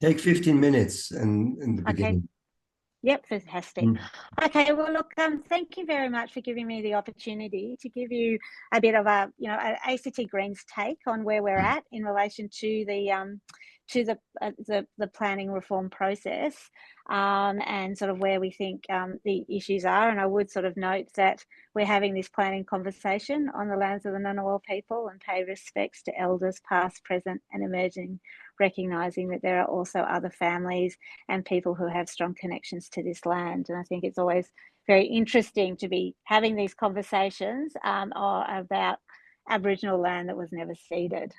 Take 15 minutes and in the Okay. beginning. Yep, fantastic. Mm. Okay, well, look, thank you very much for giving me the opportunity to give you a bit of a, an ACT Greens take on where we're at in relation to the planning reform process, and sort of where we think the issues are. And I would sort of note that we're having this planning conversation on the lands of the Ngunnawal people and pay respects to elders past, present, and emerging, recognising that there are also other families and people who have strong connections to this land. And I think it's always very interesting to be having these conversations about Aboriginal land that was never ceded.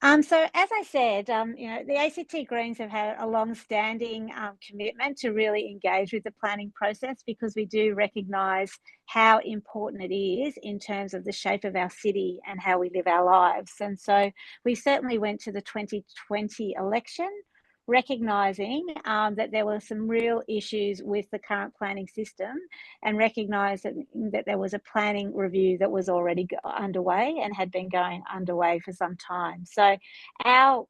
So as I said, the ACT Greens have had a long-standing commitment to really engage with the planning process, because we do recognise how important it is in terms of the shape of our city and how we live our lives. And so we certainly went to the 2020 election recognising that there were some real issues with the current planning system, and recognised that there was a planning review that was already underway and had been going underway for some time. So our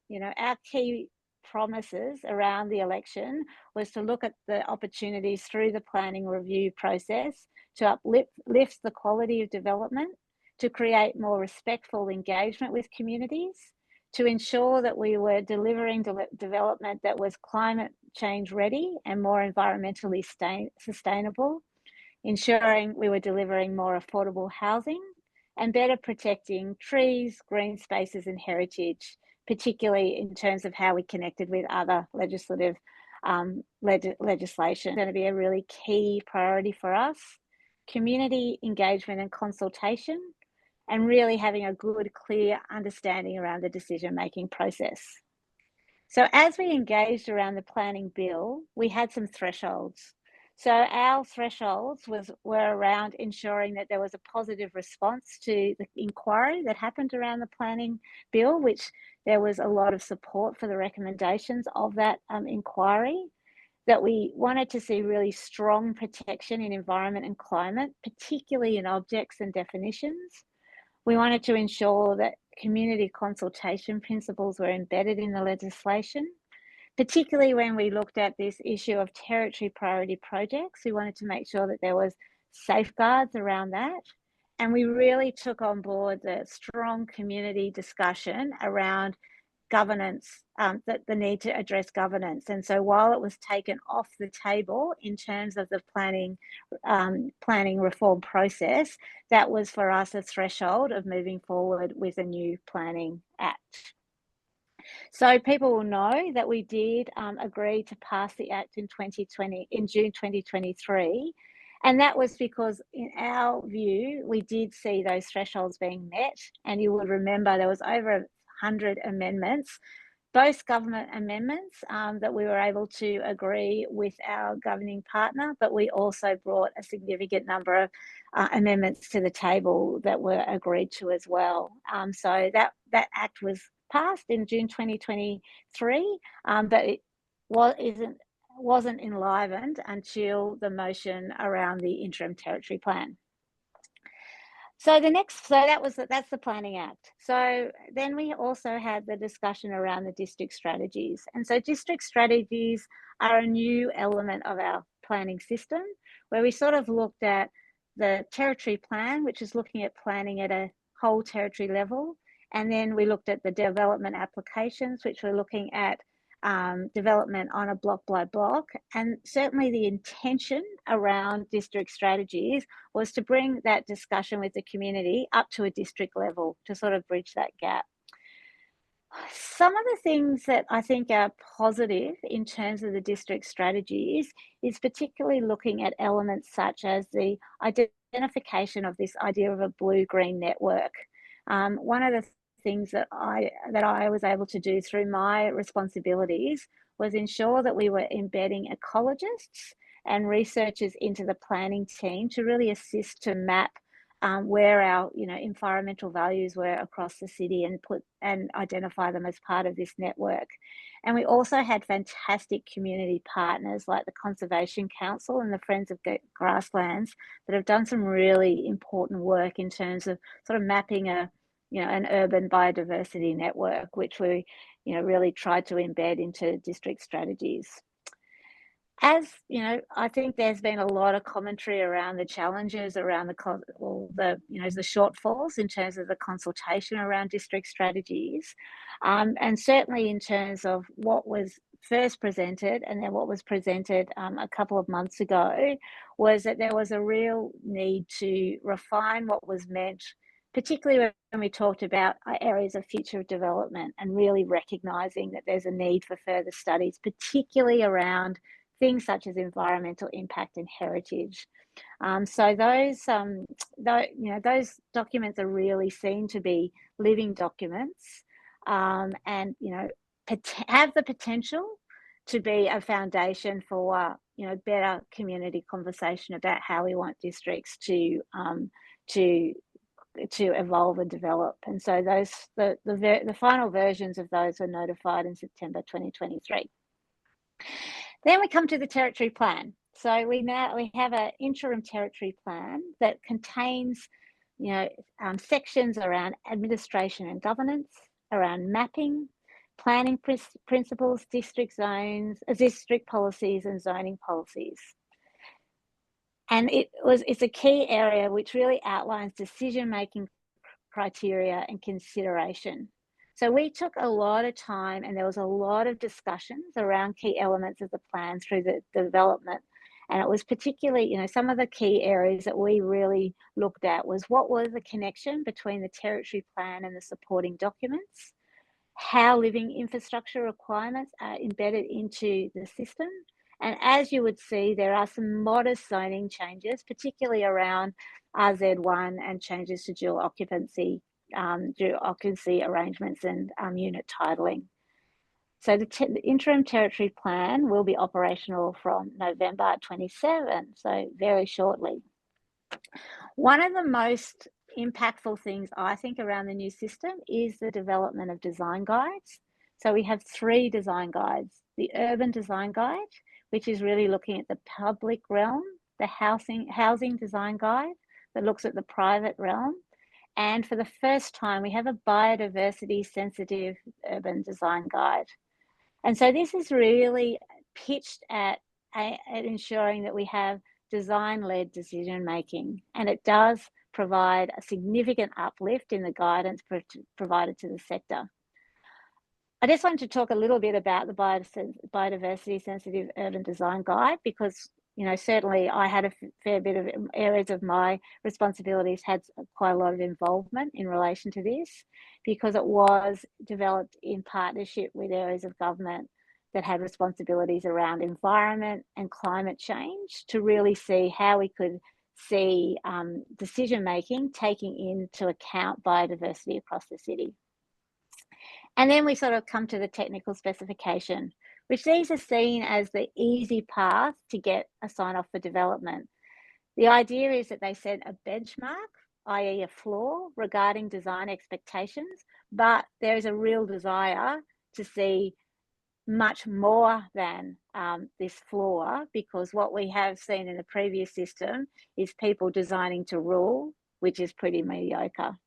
key promises around the election was to look at the opportunities through the planning review process to uplift the quality of development, to create more respectful engagement with communities, to ensure that we were delivering development that was climate change ready and more environmentally sustainable, ensuring we were delivering more affordable housing, and better protecting trees, green spaces, and heritage, particularly in terms of how we connected with other legislative legislation. It's going to be a really key priority for us. Community engagement and consultation, and really having a good, clear understanding around the decision-making process. So as we engaged around the planning bill, we had some thresholds. So our thresholds were around ensuring that there was a positive response to the inquiry that happened around the planning bill, which there was a lot of support for the recommendations of that inquiry, that we wanted to see really strong protection in environment and climate, particularly in objects and definitions. We wanted to ensure that community consultation principles were embedded in the legislation, particularly when we looked at this issue of territory priority projects. We wanted to make sure that there was safeguards around that. And we really took on board the strong community discussion around governance, that the need to address governance. And so while it was taken off the table in terms of the planning reform process, that was for us a threshold of moving forward with a new planning act. So people will know that we did agree to pass the act in June 2023. And that was because, in our view, we did see those thresholds being met. And you would remember there was over 100 amendments, both government amendments that we were able to agree with our governing partner, but we also brought a significant number of amendments to the table that were agreed to as well. So that act was passed in June 2023, but it wasn't enlivened until the motion around the interim territory plan. So that's the Planning Act. So then we also had the discussion around the district strategies. And so district strategies are a new element of our planning system, where we sort of looked at the territory plan, which is looking at planning at a whole territory level. And then we looked at the development applications, which we're looking at development on a block by block. And certainly the intention around district strategies was to bring that discussion with the community up to a district level to sort of bridge that gap. Some of the things that I think are positive in terms of the district strategies is particularly looking at elements such as the identification of this idea of a blue-green network. One of the things that I was able to do through my responsibilities was ensure that we were embedding ecologists and researchers into the planning team to really assist to map where our environmental values were across the city and identify them as part of this network. And we also had fantastic community partners like the Conservation Council and the Friends of Grasslands that have done some really important work in terms of sort of mapping an urban biodiversity network, which we really tried to embed into district strategies. As I think there's been a lot of commentary around the challenges around the shortfalls in terms of the consultation around district strategies, and certainly in terms of what was first presented and then what was presented a couple of months ago, was that there was a real need to refine what was meant, particularly when we talked about areas of future development, and really recognising that there's a need for further studies, particularly around things such as environmental impact and heritage. So those documents are really seen to be living documents, and have the potential to be a foundation for better community conversation about how we want districts to evolve and develop. And so the final versions of those were notified in September 2023. Then we come to the territory plan. So we have an interim territory plan that contains, sections around administration and governance, around mapping, planning principles, district zones, district policies, and zoning policies. And it's a key area which really outlines decision-making criteria and consideration. So we took a lot of time, and there was a lot of discussions around key elements of the plan through the development. And it was particularly, some of the key areas that we really looked at was what was the connection between the territory plan and the supporting documents, how living infrastructure requirements are embedded into the system. And as you would see, there are some modest zoning changes, particularly around RZ1 and changes to dual occupancy arrangements and unit titling. So the interim territory plan will be operational from November 27, so very shortly. One of the most impactful things I think around the new system is the development of design guides. So we have 3 design guides: the urban design guide, which is really looking at the public realm, the housing design guide that looks at the private realm, and for the first time we have a biodiversity sensitive urban design guide. And so this is really pitched at ensuring that we have design-led decision making, and it does provide a significant uplift in the guidance provided to the sector. I just wanted to talk a little bit about the biodiversity sensitive urban design guide, because certainly I had a fair bit of areas of my responsibilities had quite a lot of involvement in relation to this, because it was developed in partnership with areas of government that had responsibilities around environment and climate change, to really see how we could see decision making taking into account biodiversity across the city. And then we sort of come to the technical specification, which these are seen as the easy path to get a sign-off for development. The idea is that they set a benchmark, i.e. a floor, regarding design expectations, but there is a real desire to see much more than this floor, because what we have seen in the previous system is people designing to rule, which is pretty mediocre.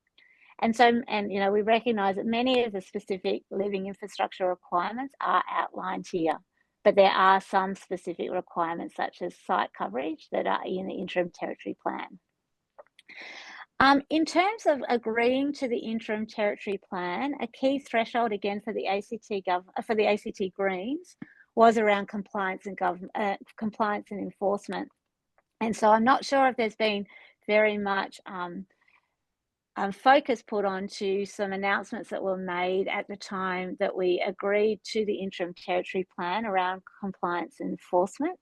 And so, we recognise that many of the specific living infrastructure requirements are outlined here, but there are some specific requirements such as site coverage that are in the interim territory plan. In terms of agreeing to the interim territory plan, a key threshold again for the ACT Greens was around compliance and enforcement. And so I'm not sure if there's been very much focus put onto some announcements that were made at the time that we agreed to the interim territory plan around compliance and enforcement.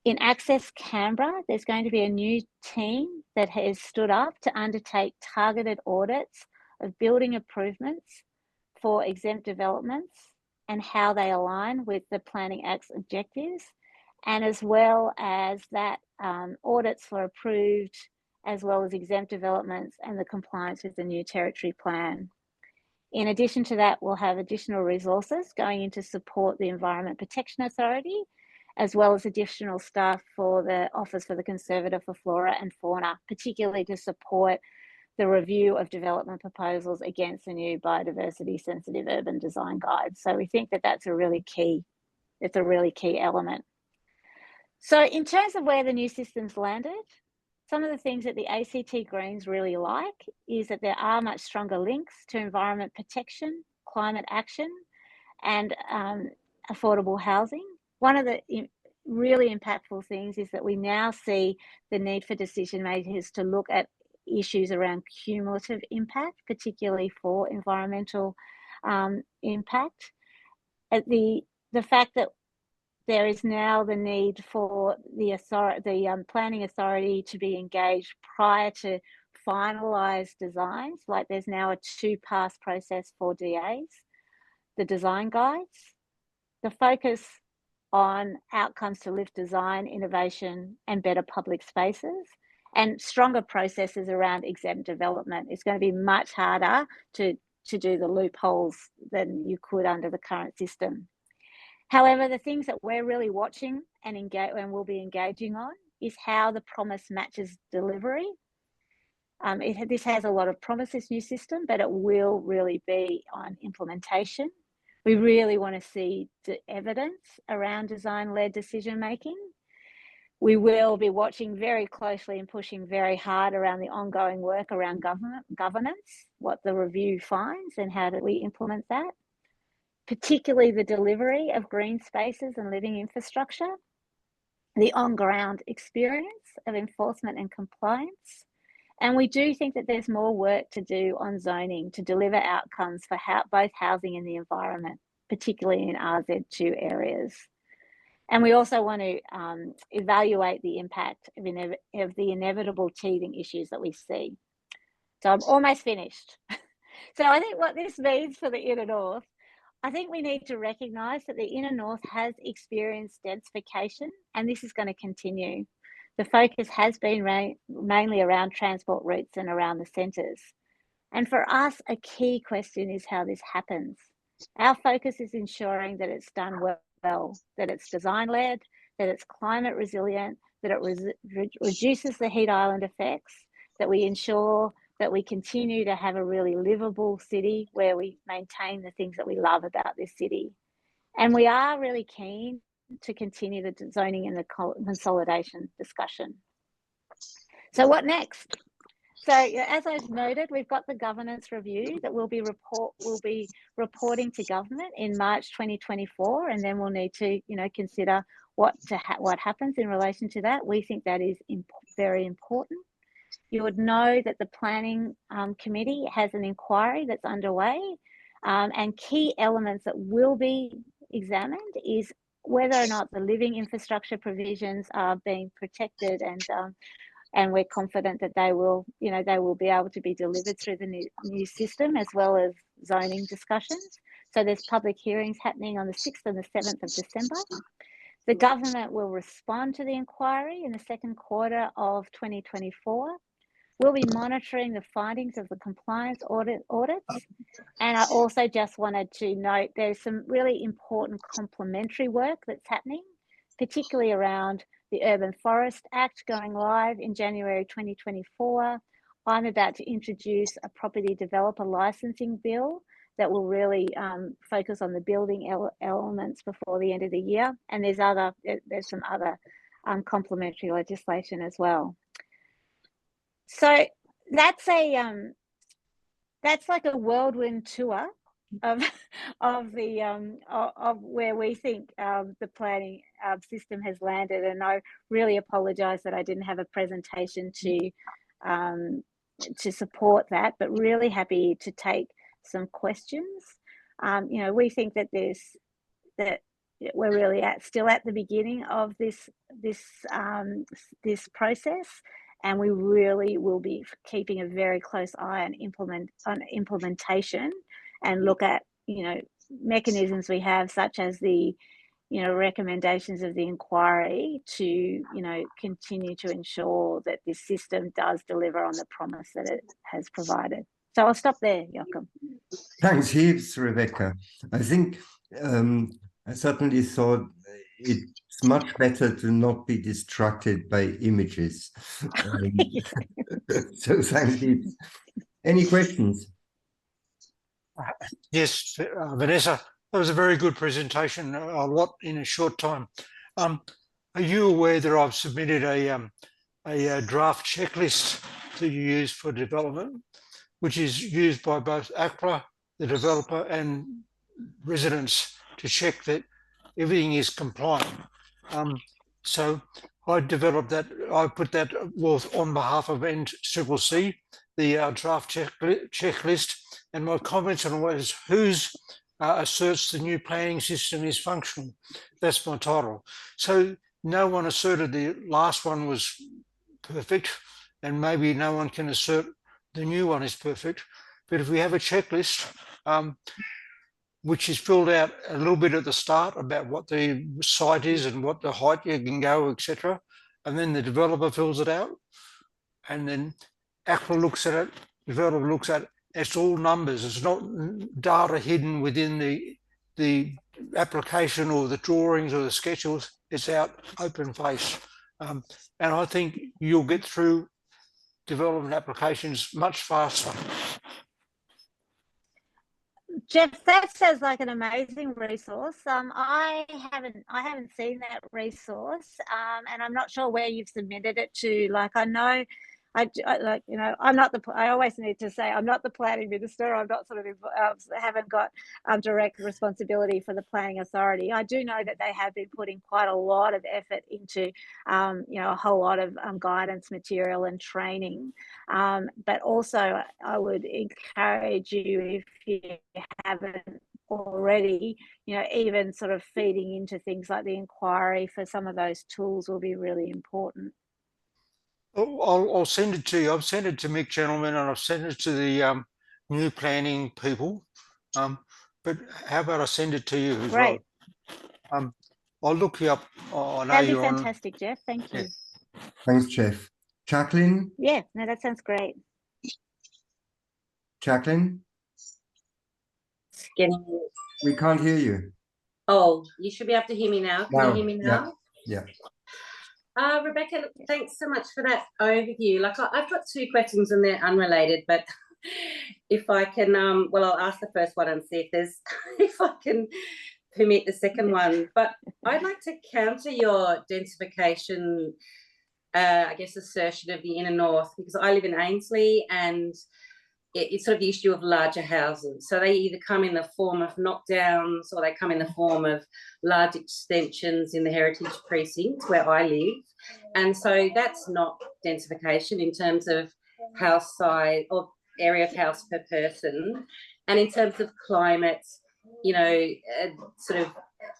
In Access Canberra, there's going to be a new team that has stood up to undertake targeted audits of building improvements for exempt developments and how they align with the Planning Act's objectives, and as well as that audits for approved as well as exempt developments and the compliance with the new territory plan. In addition to that, we'll have additional resources going in to support the Environment Protection Authority, as well as additional staff for the Office for the Conservator for Flora and Fauna, particularly to support the review of development proposals against the new biodiversity sensitive urban design guide. So we think that that's a really key element. So in terms of where the new system's landed, some of the things that the ACT Greens really like is that there are much stronger links to environment protection, climate action, and affordable housing. One of the really impactful things is that we now see the need for decision makers to look at issues around cumulative impact, particularly for environmental impact. At the fact that there is now the need for the planning authority to be engaged prior to finalised designs, like there's now a 2-pass process for DAs, the design guides, the focus on outcomes to lift design, innovation, and better public spaces, and stronger processes around exempt development. It's going to be much harder to do the loopholes than you could under the current system. However, the things that we're really watching and will be engaging on is how the promise matches delivery. This has a lot of promise, this new system, but it will really be on implementation. We really want to see the evidence around design-led decision making. We will be watching very closely and pushing very hard around the ongoing work around governance, what the review finds and how do we implement that, particularly the delivery of green spaces and living infrastructure, the on-ground experience of enforcement and compliance. And we do think that there's more work to do on zoning to deliver outcomes for both housing and the environment, particularly in RZ2 areas. And we also want to evaluate the impact of the inevitable teething issues that we see. So I'm almost finished. So I think what this means for the Inner North, I think we need to recognise that the Inner North has experienced densification, and this is going to continue. The focus has been mainly around transport routes and around the centres. And for us, a key question is how this happens. Our focus is ensuring that it's done well, that it's design-led, that it's climate resilient, that it reduces the heat island effects, that we ensure that we continue to have a really livable city where we maintain the things that we love about this city. And we are really keen to continue the zoning and the consolidation discussion. So what next? So as I've noted, we've got the governance review that we'll be reporting to government in March 2024, and then we'll need to consider what happens in relation to that. We think that is very important. You would know that the planning committee has an inquiry that's underway, and key elements that will be examined is whether or not the living infrastructure provisions are being protected, and we're confident that they will be able to be delivered through the new system, as well as zoning discussions. So there's public hearings happening on the 6th and the 7th of December. The government will respond to the inquiry in the second quarter of 2024. We'll be monitoring the findings of the compliance audits. And I also just wanted to note there's some really important complementary work that's happening, particularly around the Urban Forest Act going live in January 2024. I'm about to introduce a property developer licensing bill that will really focus on the building elements before the end of the year. And there's some other complementary legislation as well. So that's like a whirlwind tour of where we think the planning system has landed. And I really apologise that I didn't have a presentation to support that, but really happy to take some questions. We think that we're really still at the beginning of this process. And we really will be keeping a very close eye on implementation, and look at mechanisms we have, such as the recommendations of the inquiry, to continue to ensure that this system does deliver on the promise that it has provided. So I'll stop there, Joachim. Thanks heaps, Rebecca. I think I certainly thought it's much better to not be distracted by images. So thank you. Any questions? Yes, Vanessa, that was a very good presentation, a lot in a short time. Are you aware that I've submitted a draft checklist that you use for development, which is used by both ACLA, the developer, and residents to check that everything is compliant? So I developed that, I put that on behalf of NCCC, the draft checklist, and my comments on it was whose asserts the new planning system is functional. That's my title. So no one asserted the last one was perfect, and maybe no one can assert the new one is perfect. But if we have a checklist, which is filled out a little bit at the start about what the site is and what the height you can go, etc. And then the developer fills it out. And then ACLA looks at it, developer looks at it. It's all numbers. It's not data hidden within the application or the drawings or the schedules. It's out open face. And I think you'll get through development applications much faster. Jeff, that sounds like an amazing resource. I haven't seen that resource, and I'm not sure where you've submitted it to. Like, I know, like, you know, I'm not the. I always need to say I'm not the planning minister. I'm not sort of haven't got direct responsibility for the planning authority. I do know that they have been putting quite a lot of effort into, you know, a whole lot of guidance material and training. But also, I would encourage you, if you haven't already, you know, even sort of feeding into things like the inquiry for some of those tools will be really important. I'll send it to you. I've sent it to Mick Gentleman, and I've sent it to the new planning people. But how about I send it to you as Great. well? I'll look you up. I know That'd be you're fantastic, Jeff. Thank you. Yeah. Thanks, Jeff. Jacqueline? Yeah, no, that sounds great. Jacqueline? We can't hear you. Oh, you should be able to hear me now. Can you hear me now? Yeah. Rebecca, thanks so much for that overview. Like, I've got two questions and they're unrelated, but if I can, well, I'll ask the first one and see if there's, if I can permit the second one. But I'd like to counter your densification, I guess, assertion of the inner north, because I live in Ainslie, and it's sort of the issue of larger houses. So they either come in the form of knockdowns or they come in the form of large extensions in the heritage precinct where I live. And so that's not densification in terms of house size or area of house per person. And in terms of climate, you know, sort of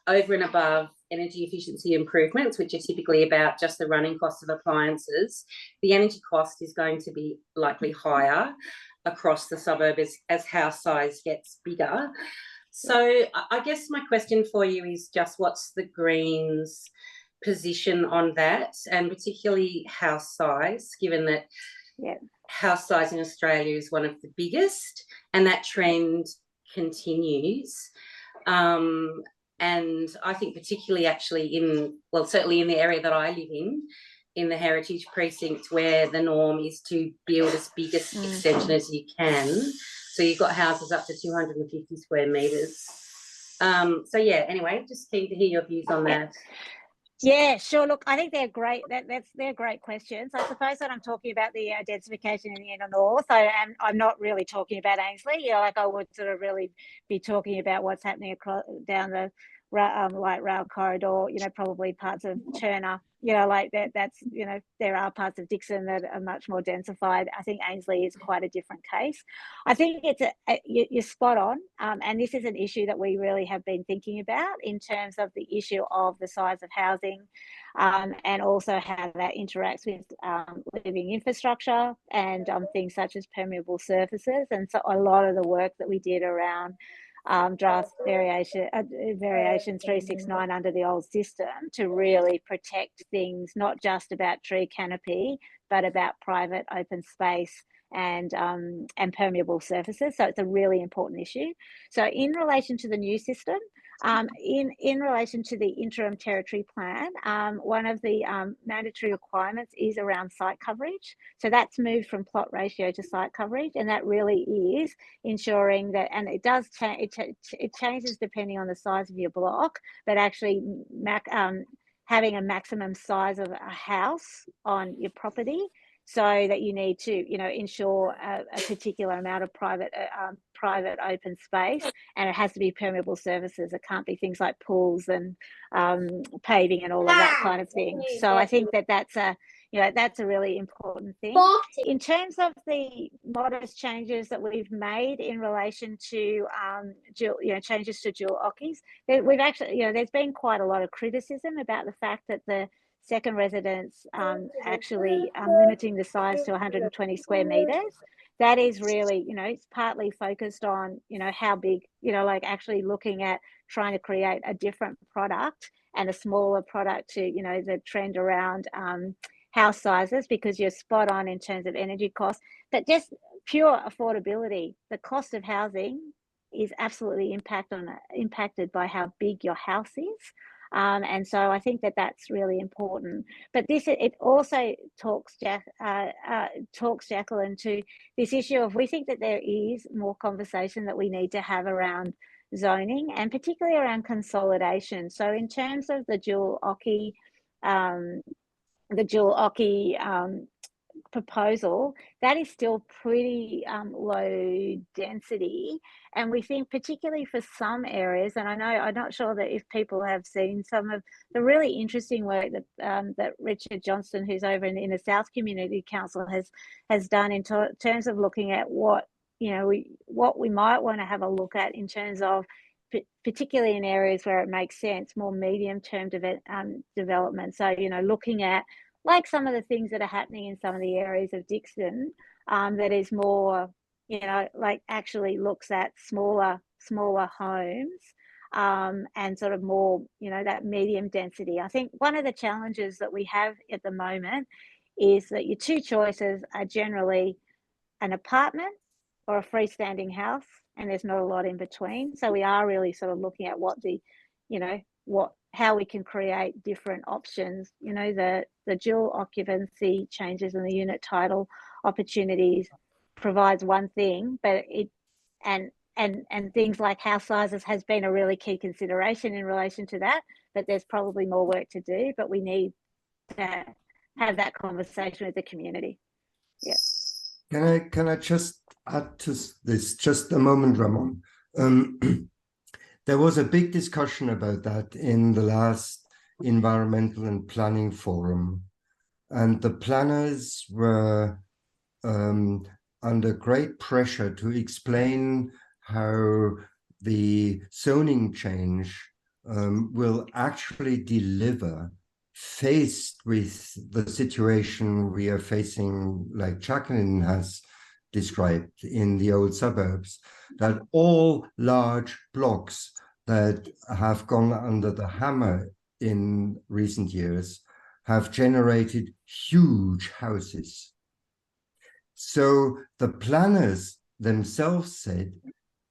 over and above energy efficiency improvements, which are typically about just the running cost of appliances, the energy cost is going to be likely higher across the suburb as house size gets bigger. So I guess my question for you is just what's the Greens' position on that, and particularly house size, given that house size in Australia is one of the biggest and that trend continues. And I think particularly actually certainly in the area that I live in the heritage precinct, where the norm is to build as big as extension as you can. So you've got houses up to 250 square metres. So yeah, anyway, just keen to hear your views on that. Yeah, sure. Look, I think they're great. They're great questions. I suppose when I'm talking about the densification in the inner north, I'm not really talking about Ainslie. You know, like I would sort of really be talking about what's happening across down the light rail corridor. You know, probably parts of Turner. You know, like that's, you know, there are parts of Dixon that are much more densified. I think Ainslie is quite a different case. I think you're spot on, and this is an issue that we really have been thinking about in terms of the issue of the size of housing, and also how that interacts with living infrastructure and things such as permeable surfaces. And so a lot of the work that we did around draft variation 369 under the old system to really protect things, not just about tree canopy, but about private open space and permeable surfaces. So it's a really important issue. So in relation to the new system, In relation to the interim territory plan, one of the mandatory requirements is around site coverage. So that's moved from plot ratio to site coverage, and that really is ensuring that, and it does change. It changes depending on the size of your block, but actually having a maximum size of a house on your property, so that you need to, ensure a particular amount of private open space, and it has to be permeable surfaces. It can't be things like pools and paving and all of that kind of thing. So I think that that's a really important thing. In terms of the modest changes that we've made in relation to changes to dual occupies, we've actually, there's been quite a lot of criticism about the fact that the second residence actually limiting the size to 120 square meters. That is really, it's partly focused on, how big, like actually looking at trying to create a different product and a smaller product to, the trend around house sizes, because you're spot on in terms of energy costs. But just pure affordability, the cost of housing is absolutely impacted by how big your house is. And so I think that that's really important. But it also talks, Jacqueline, to this issue of, we think that there is more conversation that we need to have around zoning, and particularly around consolidation. So in terms of the dual occupancy proposal, that is still pretty low density, and we think particularly for some areas, and I'm not sure that if people have seen some of the really interesting work that Richard Johnston, who's over in the South Community Council, has done in terms of looking at what we might want to have a look at in terms of, particularly in areas where it makes sense, more medium-term development. So looking at, like, some of the things that are happening in some of the areas of Dixon, that is more, like actually looks at smaller homes, and sort of more, that medium density. I think one of the challenges that we have at the moment is that your two choices are generally an apartment or a freestanding house, and there's not a lot in between. So we are really sort of looking at how we can create different options. The dual occupancy changes in the unit title opportunities provides one thing, but and things like house sizes has been a really key consideration in relation to that, but there's probably more work to do, but we need to have that conversation with the community. Yeah. Can I just add to this just a moment, Ramon? There was a big discussion about that in the last Environmental and Planning Forum, and the planners were under great pressure to explain how the zoning change will actually deliver, faced with the situation we are facing, like Jacqueline has described in the old suburbs, that all large blocks that have gone under the hammer in recent years have generated huge houses. So the planners themselves said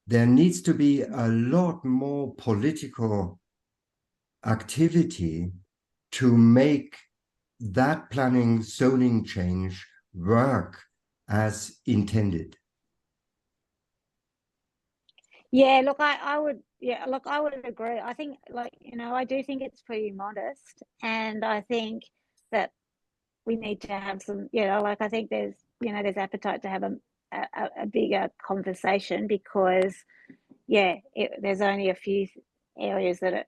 there needs to be a lot more political activity to make that planning zoning change work as intended. Yeah, look, I would agree. I think, I do think it's pretty modest, and I think that we need to have some, I think there's appetite to have a bigger conversation, because there's only a few areas that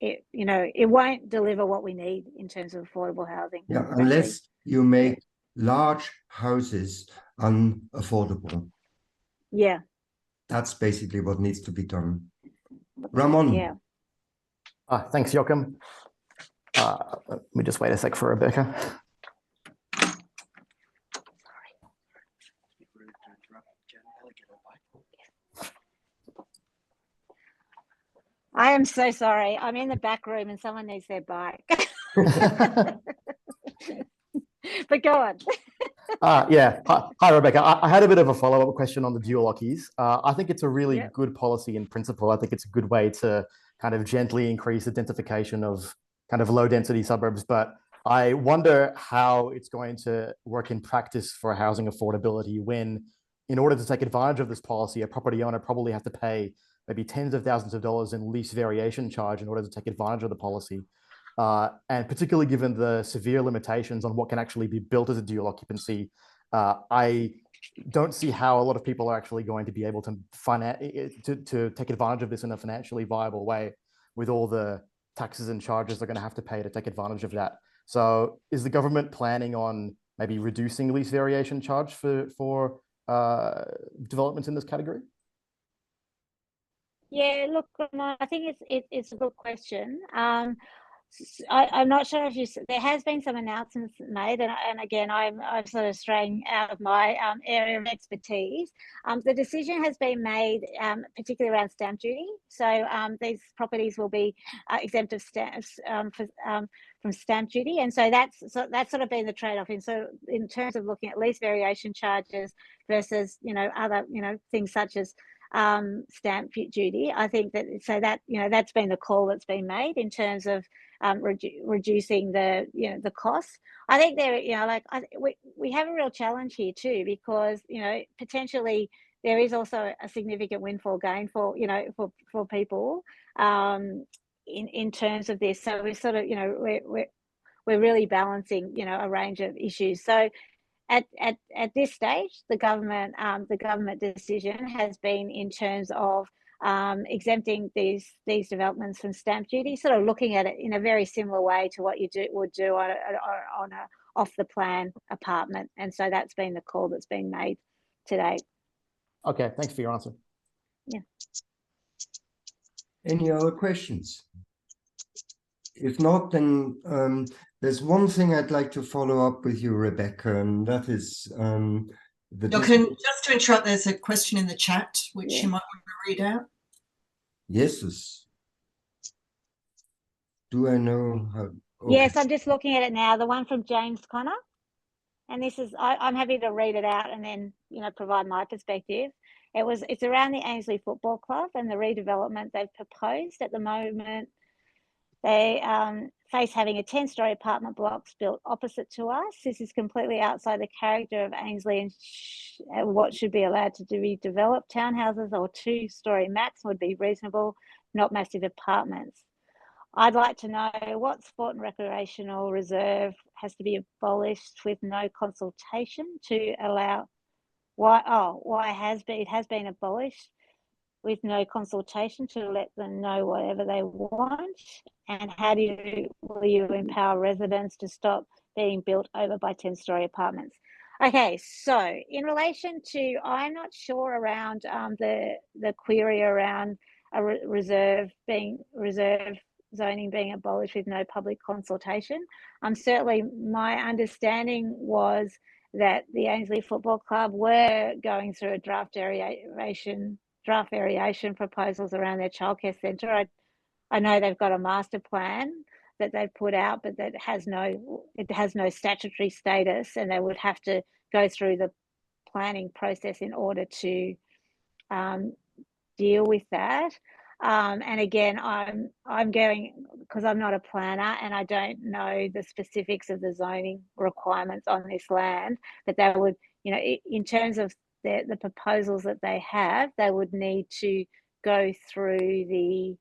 it won't deliver what we need in terms of affordable housing. Yeah, unless you make large houses unaffordable. Yeah. That's basically what needs to be done. Ramon. Yeah. Thanks, Joachim. Let me just wait a sec for Rebecca. I am so sorry. I'm in the back room and someone needs their bike. But go on. Yeah. Hi, Rebecca. I had a bit of a follow-up question on the dual occupies. I think it's a really good policy in principle. I think it's a good way to kind of gently increase the densification of kind of low density suburbs. But I wonder how it's going to work in practice for housing affordability when, in order to take advantage of this policy, a property owner probably has to pay maybe tens of thousands of dollars in lease variation charge in order to take advantage of the policy. And particularly given the severe limitations on what can actually be built as a dual occupancy, I don't see how a lot of people are actually going to be able to take advantage of this in a financially viable way with all the taxes and charges they're going to have to pay to take advantage of that. So is the government planning on maybe reducing lease variation charge for developments in this category? Yeah, look, I think it's a good question. I'm not sure if there has been some announcements made, and again, I'm sort of straying out of my area of expertise. The decision has been made, particularly around stamp duty. So these properties will be exempt of stamps from stamp duty, and so that's sort of been the trade-off. And so, in terms of looking at lease variation charges versus other things such as stamp duty, I think that's been the call that's been made in terms of reducing the costs. I think we have a real challenge here too, because potentially there is also a significant windfall gain for people in terms of this. So we're sort of we're really balancing a range of issues. So at this stage, the government decision has been in terms of exempting these developments from stamp duty, sort of looking at it in a very similar way to what you would do on a off the plan apartment. And so that's been the call that's been made today. Okay, thanks for your answer. Yeah. Any other questions? If not, then there's one thing I'd like to follow up with you, Rebecca, and that is just to interrupt, there's a question in the chat which you might want to read out. Yes. Do I know how? Okay. Yes, I'm just looking at it now. The one from James Connor, and this is I'm happy to read it out and then provide my perspective. It's around the Ainsley Football Club and the redevelopment they've proposed at the moment. They face having a 10-story apartment blocks built opposite to us. This is completely outside the character of Ainsley and what should be allowed to be developed. Townhouses or 2-story max would be reasonable, not massive apartments. I'd like to know what sport and recreational reserve has to be abolished with no consultation to allow. Why it has been abolished with no consultation to let them know whatever they want, and how will you empower residents to stop being built over by 10-story apartments? Okay, so in relation to, I'm not sure around the query around a reserve zoning being abolished with no public consultation. Certainly my understanding was that the Ainsley Football Club were going through a draft variation proposals around their childcare centre. I know they've got a master plan that they've put out, but that has no statutory status, and they would have to go through the planning process in order to deal with that. And again, I'm going, because I'm not a planner and I don't know the specifics of the zoning requirements on this land, but they would, in terms of the proposals that they have, they would need to go through the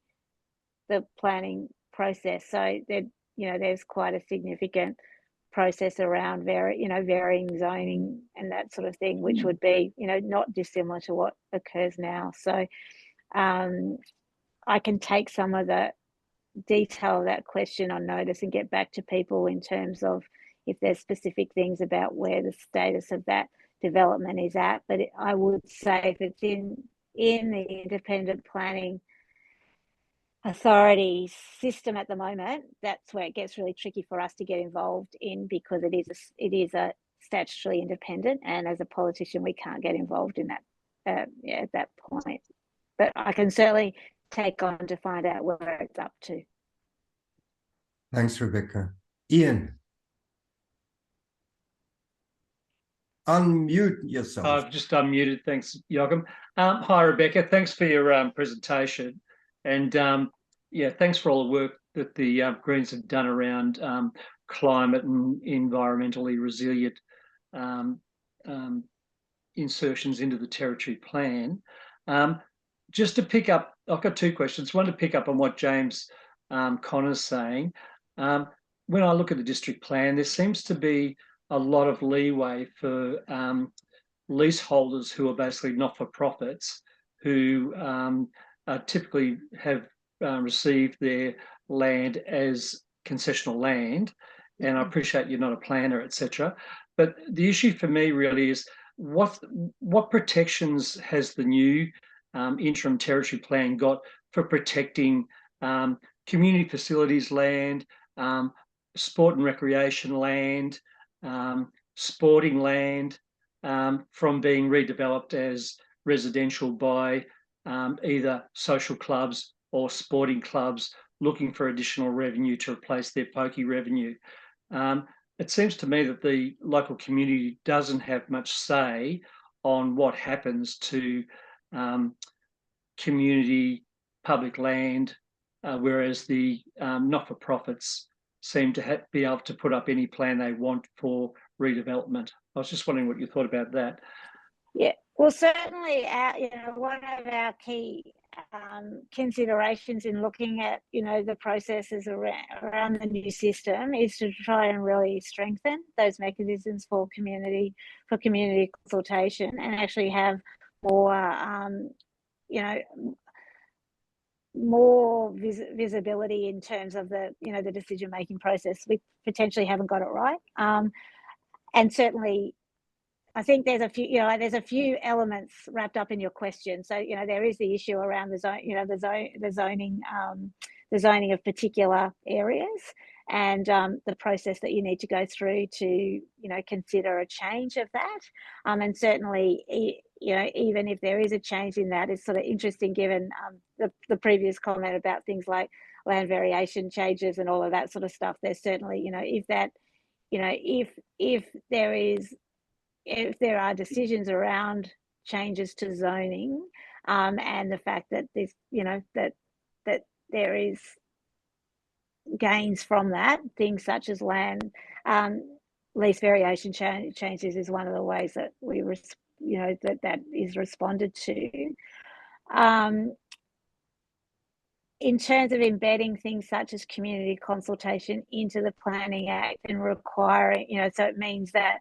planning process. So there's quite a significant process around varying zoning and that sort of thing, which would be not dissimilar to what occurs now. So I can take some of the detail of that question on notice and get back to people in terms of if there's specific things about where the status of that development is at. But I would say if it's in the independent planning authority system at the moment, that's where it gets really tricky for us to get involved in, because it is a statutorily independent, and as a politician we can't get involved in that at that point. But I can certainly take on to find out where it's up to. Thanks, Rebecca. Ian, unmute yourself. I've just unmuted. Thanks, Joachim. Hi, Rebecca. Thanks for your presentation. And yeah, thanks for all the work that the Greens have done around climate and environmentally resilient insertions into the territory plan. Just to pick up, I've got two questions. One, to pick up on what James Connor's saying. When I look at the district plan, there seems to be a lot of leeway for leaseholders who are basically not-for-profits, who typically have received their land as concessional land. And I appreciate you're not a planner, etc. But the issue for me really is what protections has the new interim territory plan got for protecting community facilities land, sport and recreation land, sporting land from being redeveloped as residential by either social clubs or sporting clubs looking for additional revenue to replace their pokey revenue. It seems to me that the local community doesn't have much say on what happens to community public land, whereas the not-for-profits seem to be able to put up any plan they want for redevelopment. I was just wondering what you thought about that. Yeah, well, certainly, one of our key considerations in looking at, the processes around the new system is to try and really strengthen those mechanisms for community consultation and actually have more, more visibility in terms of the, the decision-making process. We potentially haven't got it right. And certainly, I think there's a few elements wrapped up in your question. So, there is the issue around the zoning of particular areas and the process that you need to go through to, consider a change of that. And certainly, even if there is a change in that, it's sort of interesting given the previous comment about things like land variation changes and all of that sort of stuff. There's certainly, if there are decisions around changes to zoning and the fact that this, that there is gains from that, things such as land lease variation changes is one of the ways that we that is responded to. In terms of embedding things such as community consultation into the Planning Act and requiring, so it means that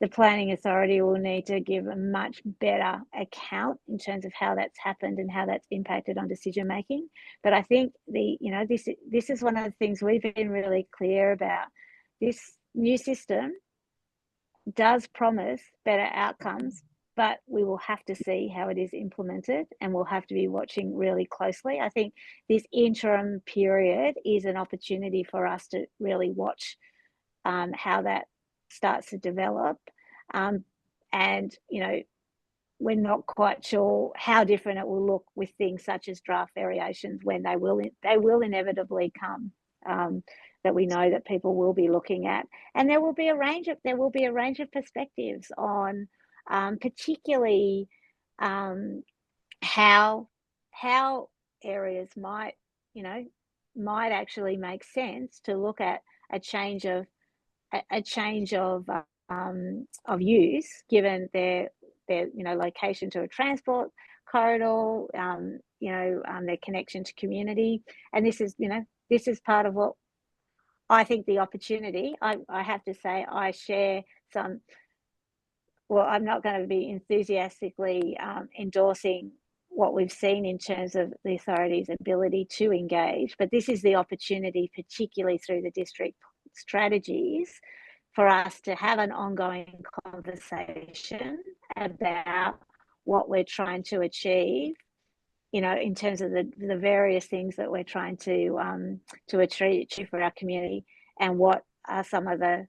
the planning authority will need to give a much better account in terms of how that's happened and how that's impacted on decision making. But I think this is one of the things we've been really clear about. This new system does promise better outcomes, but we will have to see how it is implemented and we'll have to be watching really closely. I think this interim period is an opportunity for us to really watch how that starts to develop, and we're not quite sure how different it will look with things such as draft variations when they will inevitably come, that we know that people will be looking at, and there will be a range of perspectives on particularly how areas might actually make sense to look at a change of use given their location to a transport corridor, their connection to community. And this is part of what I think the opportunity. I have to say I share some. Well, I'm not going to be enthusiastically endorsing what we've seen in terms of the authority's ability to engage, but this is the opportunity, particularly through the district strategies, for us to have an ongoing conversation about what we're trying to achieve, in terms of the various things that we're trying to achieve for our community, and what are some of the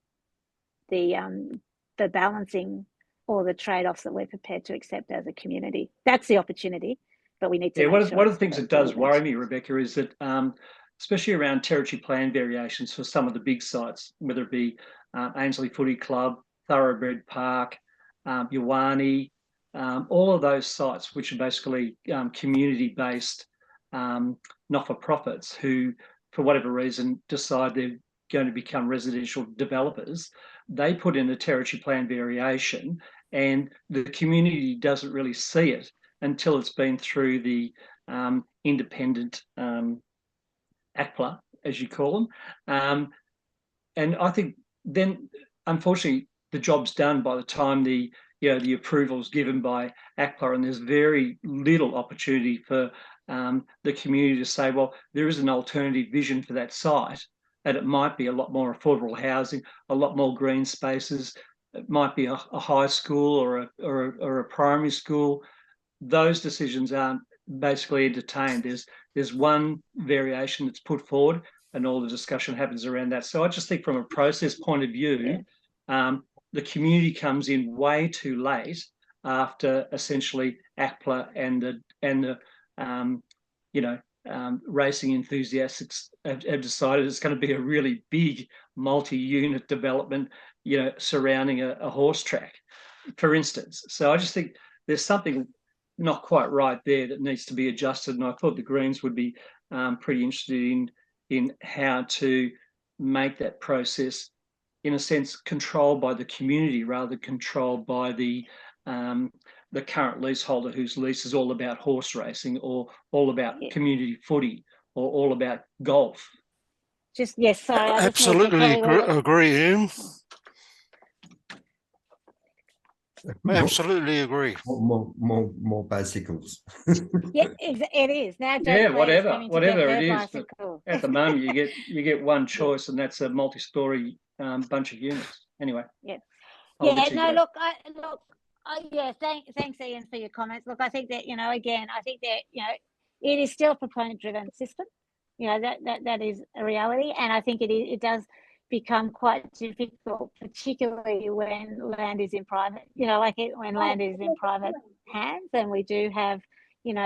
balancing or the trade-offs that we're prepared to accept as a community. That's the opportunity, but we need to. Yeah, one of the things that does worry me, Rebecca, is that especially around territory plan variations for some of the big sites, whether it be Ainslie Footy Club, Thoroughbred Park, Yawani, all of those sites, which are basically community-based not-for-profits who, for whatever reason, decide they're going to become residential developers. They put in a territory plan variation, and the community doesn't really see it until it's been through the independent ACPLA, as you call them. And I think then, unfortunately, the job's done by the time the approval is given by ACPLA, and there's very little opportunity for the community to say, well, there is an alternative vision for that site, and it might be a lot more affordable housing, a lot more green spaces. It might be a high school or a primary school. Those decisions aren't basically entertained. There's one variation that's put forward, and all the discussion happens around that. So I just think from a process point of view, the community comes in way too late after essentially ACPLA and the racing enthusiasts have decided it's going to be a really big multi-unit development, surrounding a horse track, for instance. So I just think there's something not quite right there that needs to be adjusted. And I thought the Greens would be pretty interested in how to make that process, in a sense, controlled by the community rather than controlled by the current leaseholder whose lease is all about horse racing or all about community footy or all about golf. Yes, sorry. I absolutely agree, Ian. Absolutely agree. More bicycles. Yeah, it is now. Yeah, whatever it is. At the moment, you get one choice, and that's a multi-story bunch of units. Anyway. Yeah. No. Thanks, Ian, for your comments. Look, I think that again, I think that it is still a proponent-driven system. That is a reality, and I think it does become quite difficult, particularly when land is in private, when land is in private hands. And we do have some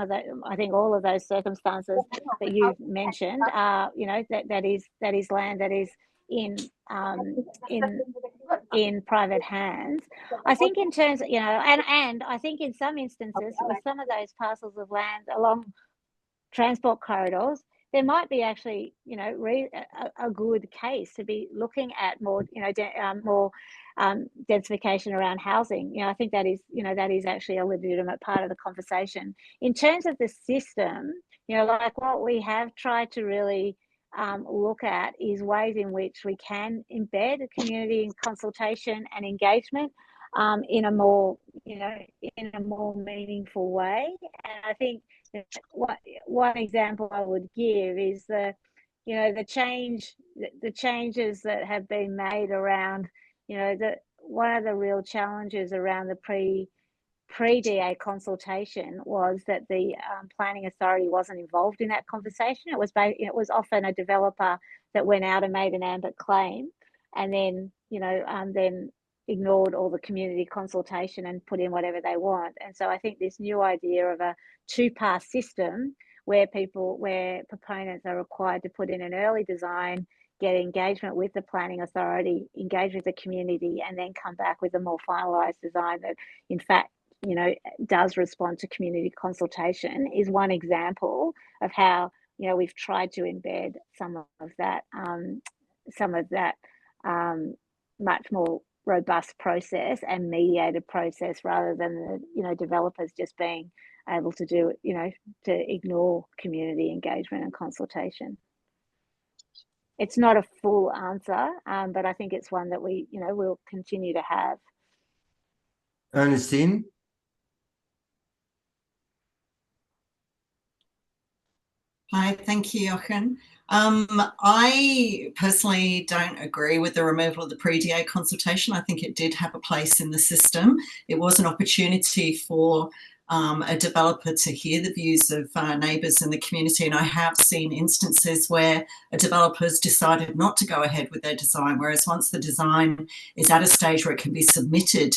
of the, I think all of those circumstances that you've mentioned are, that is land that is in private hands. I think in terms, and I think in some instances with some of those parcels of land along transport corridors, there might be actually, a good case to be looking at more, more densification around housing. I think that is actually a legitimate part of the conversation. In terms of the system, like what we have tried to really look at is ways in which we can embed community consultation and engagement in a more meaningful way. And I think one example I would give is the changes that have been made around, one of the real challenges around the pre-DA consultation was that the planning authority wasn't involved in that conversation. It was often a developer that went out and made an ambit claim, and then then ignored all the community consultation and put in whatever they want. And so I think this new idea of a two-pass system where proponents are required to put in an early design, get engagement with the planning authority, engage with the community, and then come back with a more finalised design that, in fact, does respond to community consultation, is one example of how we've tried to embed some of that much more robust process and mediated process, rather than the developers just being able to do to ignore community engagement and consultation. It's not a full answer, but I think it's one that we'll continue to have. Ernestine? Hi, thank you, Jochen. I personally don't agree with the removal of the pre-DA consultation. I think it did have a place in the system. It was an opportunity for a developer to hear the views of neighbours in the community, and I have seen instances where a developer's decided not to go ahead with their design, whereas once the design is at a stage where it can be submitted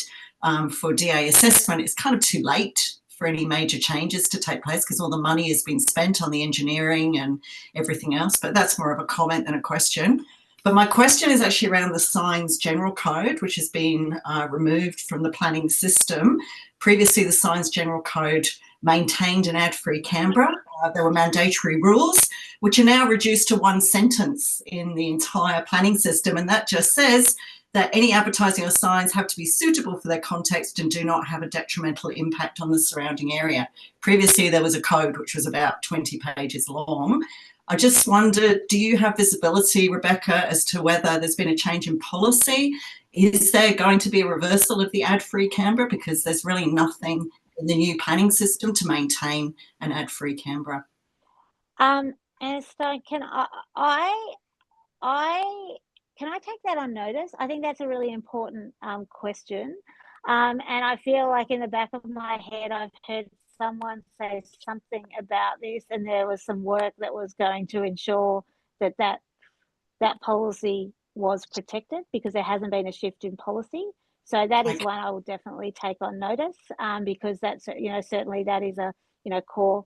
for DA assessment, it's kind of too late for any major changes to take place because all the money has been spent on the engineering and everything else. But that's more of a comment than a question. But my question is actually around the Signs General Code, which has been removed from the planning system. Previously, the Signs General Code maintained an ad-free Canberra there were mandatory rules, which are now reduced to one sentence in the entire planning system. And that just says that any advertising or signs have to be suitable for their context and do not have a detrimental impact on the surrounding area. Previously, there was a code which was about 20 pages long. I just wondered, do you have visibility, Rebecca, as to whether there's been a change in policy? Is there going to be a reversal of the ad-free Canberra? Because there's really nothing in the new planning system to maintain an ad-free Canberra. And so can I take that on notice? I think that's a really important question. And I feel like in the back of my head, I've heard someone say something about this, and there was some work that was going to ensure that that policy was protected, because there hasn't been a shift in policy. So that is one I will definitely take on notice, because that's, certainly that is a, core,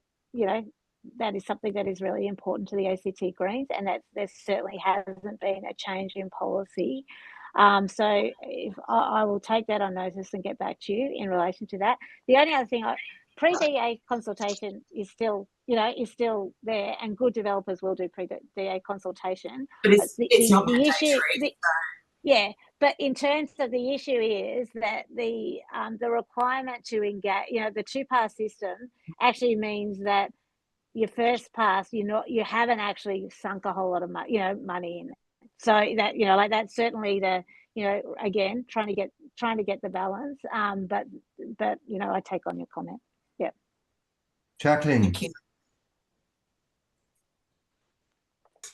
that is something that is really important to the ACT Greens, and that there certainly hasn't been a change in policy. So if I will take that on notice and get back to you in relation to that. The only other thing, pre-DA consultation is still, is still there, and good developers will do pre-DA consultation. But it's not mandatory. Yeah, but in terms of the issue is that the requirement to engage, the two-pass system actually means that your first pass, you haven't actually sunk a whole lot of money in it. So that, like that's certainly the, again, trying to get the balance. But I take on your comment. Yeah. Jacqueline. Thank you.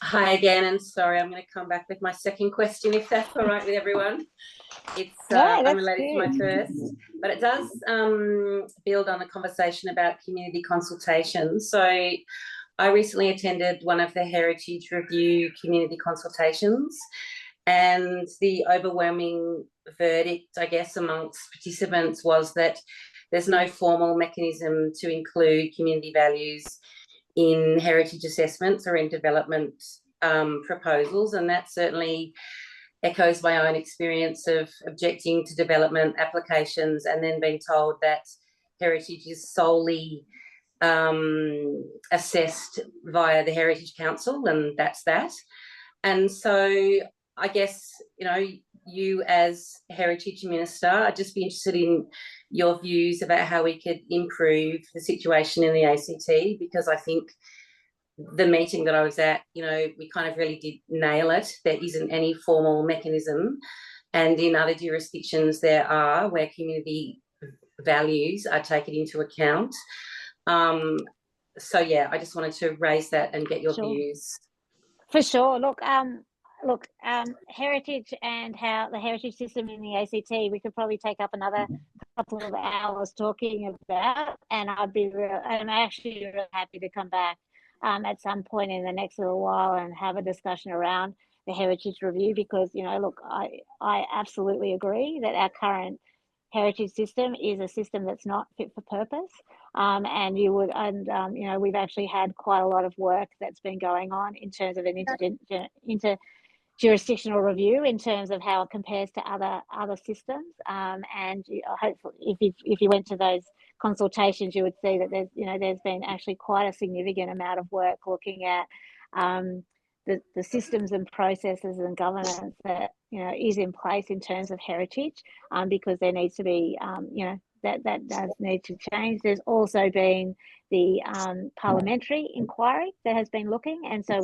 Hi again, and sorry, I'm going to come back with my second question, if that's all right with everyone. It's unrelated to my first, but it does build on the conversation about community consultation. So I recently attended one of the Heritage Review community consultations, and the overwhelming verdict, I guess, amongst participants was that there's no formal mechanism to include community values in heritage assessments or in development proposals, and that certainly echoes my own experience of objecting to development applications and then being told that heritage is solely assessed via the Heritage Council, and that's that. And so I guess, you as Heritage Minister, I'd just be interested in your views about how we could improve the situation in the ACT, because I think the meeting that I was at, we kind of really did nail it. There isn't any formal mechanism, and in other jurisdictions there are, where community values are taken into account. So yeah, I just wanted to raise that and get your views. For sure. Look, heritage and how the heritage system in the ACT, we could probably take up another couple of hours talking about, and I'm actually really happy to come back at some point in the next little while and have a discussion around the Heritage Review, because, look, I absolutely agree that our current heritage system is a system that's not fit for purpose. We've actually had quite a lot of work that's been going on in terms of an interjurisdictional review in terms of how it compares to other systems. And hopefully, if you went to those consultations, you would see that there's been actually quite a significant amount of work looking at the systems and processes and governance that is in place in terms of heritage, because there needs to be that does need to change. There's also been the parliamentary inquiry that has been looking, and so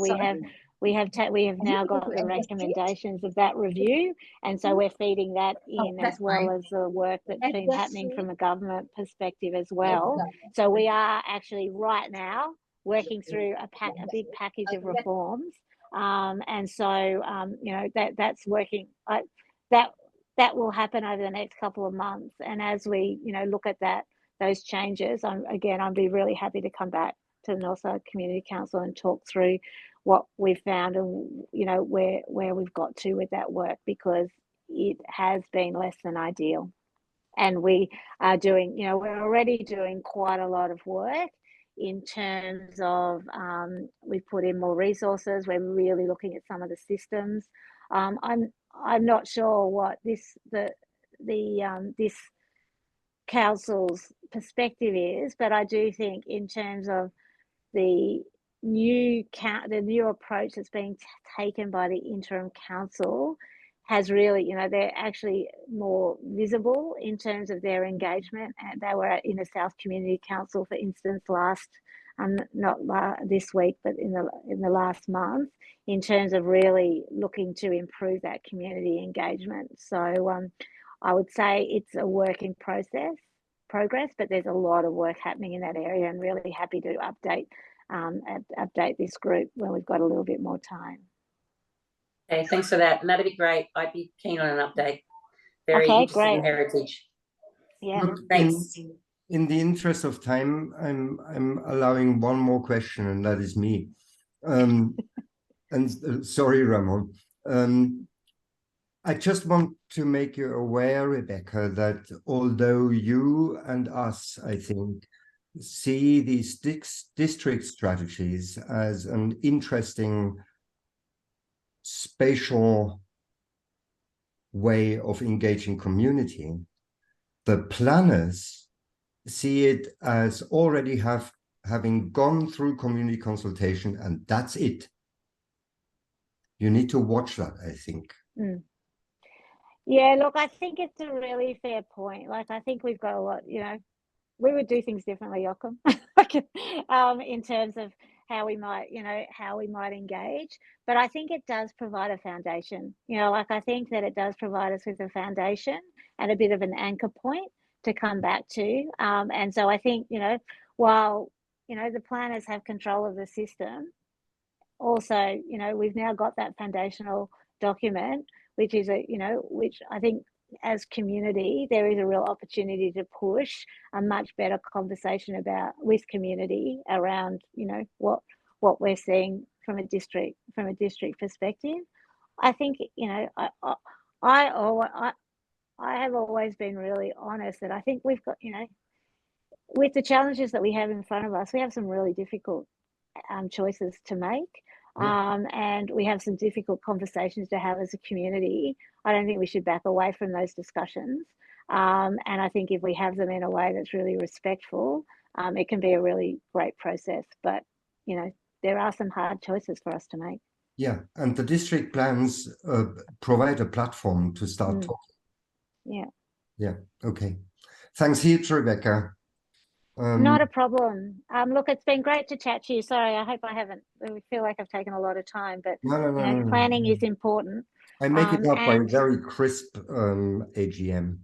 we have now got the recommendations of that review, and so we're feeding that in, as well as the work that's been happening from a government perspective as well. So we are actually right now working through a big package of reforms, and so that's working. That will happen over the next couple of months, and as we look at those changes, I'd be really happy to come back to the Northside Community Council and talk through what we've found and where we've got to with that work, because it has been less than ideal, and we are doing we're already doing quite a lot of work in terms of we've put in more resources. We're really looking at some of the systems. I'm not sure what this council's perspective is, but I do think in terms of the new approach that's being taken by the interim council has really, you know, they're actually more visible in terms of their engagement. And they were in the South Community Council, for instance, this week, but in the last month, in terms of really looking to improve that community engagement. So I would say it's a work in progress, but there's a lot of work happening in that area, and really happy to update this group when we've got a little bit more time. Okay, thanks for that. And that'd be great. I'd be keen on an update. Very okay, interested great. in heritage. Yeah. Look, Thanks. in the interest of time, I'm allowing one more question, and that is me. Sorry, Ramon. I just want to make you aware, Rebecca, that although you and us, I think, see these district strategies as an interesting spatial way of engaging community, the planners see it as already having gone through community consultation, and that's it. You need to watch that, I think. Mm. Yeah, look, I think it's a really fair point. Like, I think we've got a lot, you know, we would do things differently, Joachim, in terms of how we might engage. But I think it does provide a foundation, you know, like I think that it does provide us with a foundation and a bit of an anchor point to come back to. And so I think, you know, while, you know, the planners have control of the system, also, you know, we've now got that foundational document, which is which I think as community, there is a real opportunity to push a much better conversation with community around, you know, what we're seeing from a district perspective. I think, you know, I have always been really honest that I think we've got, you know, with the challenges that we have in front of us, we have some really difficult choices to make. And we have some difficult conversations to have as a community. I don't think we should back away from those discussions. And I think if we have them in a way that's really respectful, it can be a really great process. But, you know, there are some hard choices for us to make. Yeah, and the district plans provide a platform to start talking. Yeah. Yeah, okay. Thanks heaps, Rebecca. Not a problem. Look, it's been great to chat to you. Sorry, I hope I feel like I've taken a lot of time, but No. planning is important. I make it up by a very crisp AGM.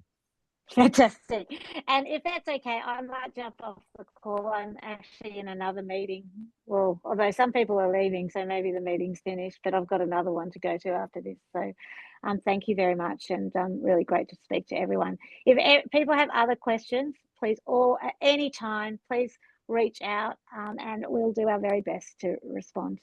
Fantastic. And if that's okay, I might jump off the call. I'm actually in another meeting. Well, although some people are leaving, so maybe the meeting's finished, but I've got another one to go to after this. So thank you very much, and really great to speak to everyone. If people have other questions, please, or at any time, please reach out, and we'll do our very best to respond.